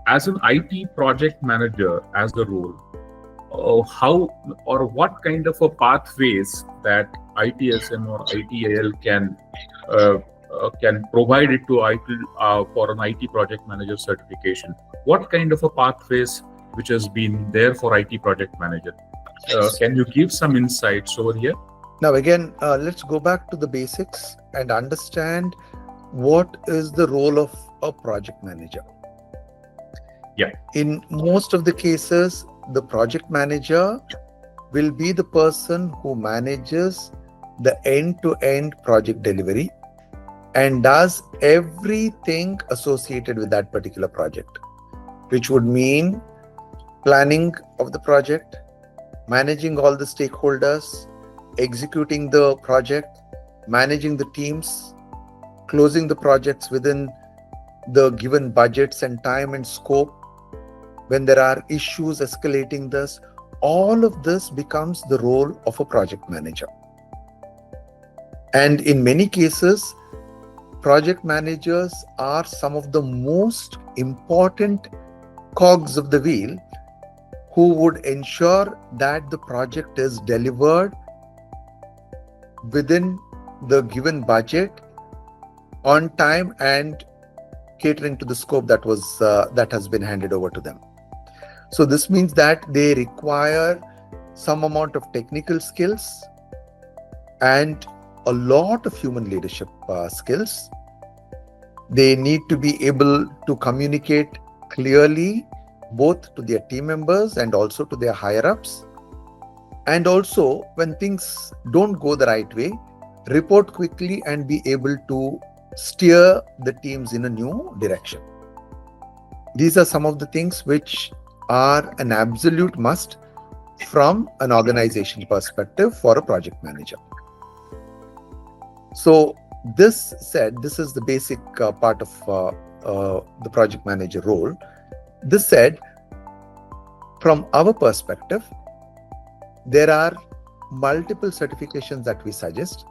as an IT project manager, as a role, how or what kind of a pathways that ITSM or ITIL can provide it to ITIL for an IT project manager certification? What kind of a pathways which has been there for IT project manager? Can you give some insights over here? Now again, let's go back to the basics and understand what is the role of a project manager. Yeah. In most of the cases, the project manager will be the person who manages the end-to-end project delivery and does everything associated with that particular project, which would mean planning of the project, managing all the stakeholders, executing the project, managing the teams, closing the projects within the given budgets and time and scope. When there are issues, escalating this, all of this becomes the role of a project manager. And in many cases, project managers are some of the most important cogs of the wheel who would ensure that the project is delivered within the given budget, on time, and catering to the scope that has been handed over to them. So this means that they require some amount of technical skills and a lot of human leadership skills. They need to be able to communicate clearly both to their team members and also to their higher-ups. And also, when things don't go the right way, report quickly and be able to steer the teams in a new direction. These are some of the things which are an absolute must from an organization perspective for a project manager. So this said, this is the basic part of the project manager role. This said, from our perspective, there are multiple certifications that we suggest.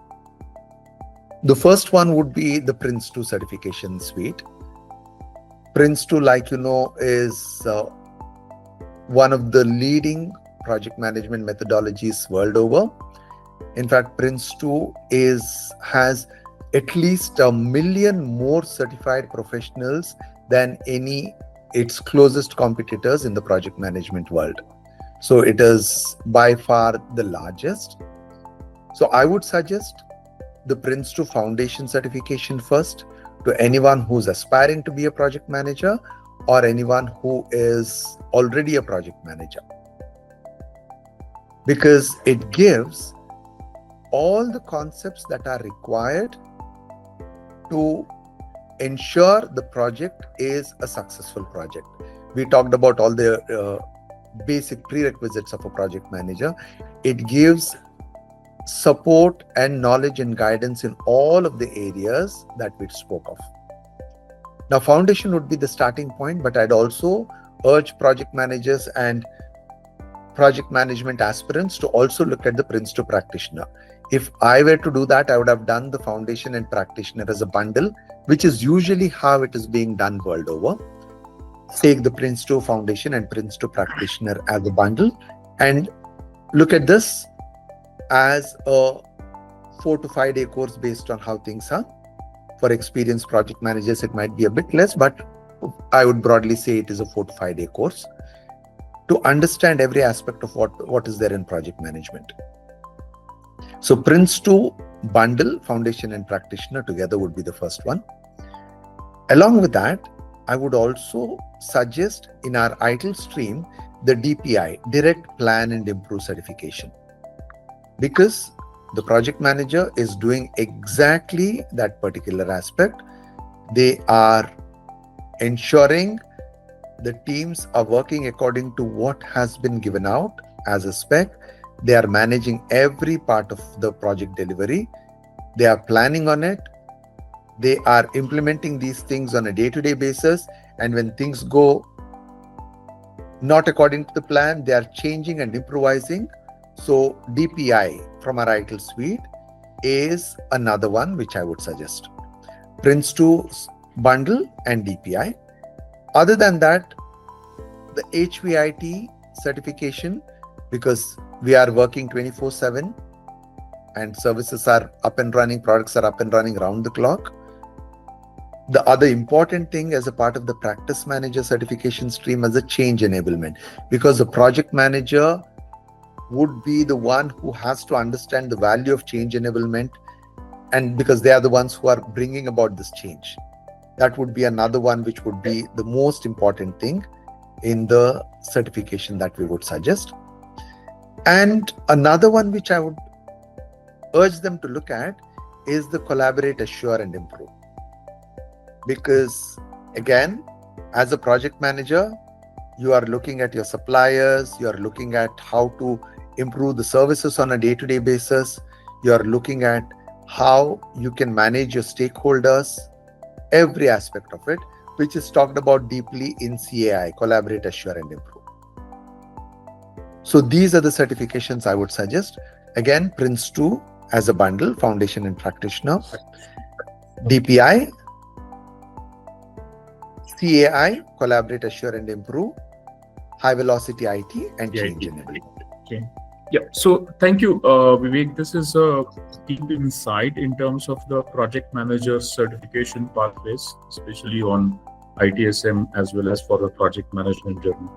The first one would be the PRINCE2 certification suite. PRINCE2, like you know, is one of the leading project management methodologies world over. In fact, PRINCE2 has at least 1 million more certified professionals than its closest competitors in the project management world. So it is by far the largest. So I would suggest the PRINCE2 Foundation certification first to anyone who's aspiring to be a project manager or anyone who is already a project manager, because it gives all the concepts that are required to ensure the project is a successful project. We talked about all the basic prerequisites of a project manager. It gives support and knowledge and guidance in all of the areas that we spoke of. Now, foundation would be the starting point, but I'd also urge project managers and project management aspirants to also look at the PRINCE2 practitioner. If I were to do that, I would have done the foundation and practitioner as a bundle, which is usually how it is being done world over. Take the PRINCE2 foundation and PRINCE2 practitioner as a bundle and look at this as a 4 to 5 day course based on how things are. For experienced project managers, it might be a bit less, but I would broadly say it is a 4 to 5 day course to understand every aspect of what is there in project management. So PRINCE2 bundle, foundation and practitioner together would be the first one. Along with that, I would also suggest in our ITIL stream, the DPI, Direct Plan and Improve certification, because the project manager is doing exactly that particular aspect. They are ensuring the teams are working according to what has been given out as a spec. They are managing every part of the project delivery. They are planning on it. They are implementing these things on a day-to-day basis. And when things go not according to the plan, they are changing and improvising. So DPI from our ITIL suite is another one which I would suggest. PRINCE2 bundle and DPI. Other than that, the HVIT certification, because we are working 24/7 and services are up and running, products are up and running round the clock. The other important thing as a part of the practice manager certification stream is a change enablement, because the project manager would be the one who has to understand the value of change enablement, and because they are the ones who are bringing about this change. That would be another one which would be the most important thing in the certification that we would suggest. And another one which I would urge them to look at is the collaborate, assure, and improve. Because again, as a project manager, you are looking at your suppliers, you are looking at how to improve the services on a day-to-day basis, you are looking at how you can manage your stakeholders, every aspect of it, which is talked about deeply in CAI, collaborate, assure, and improve. So these are the certifications I would suggest. Again, PRINCE2 as a bundle, Foundation and Practitioner, DPI, CAI, collaborate, assure, and improve, high velocity IT, and change enablement. Okay. Yeah. So thank you, Vivek. This is a deep insight in terms of the project manager certification pathways, especially on ITSM as well as for the project management journey.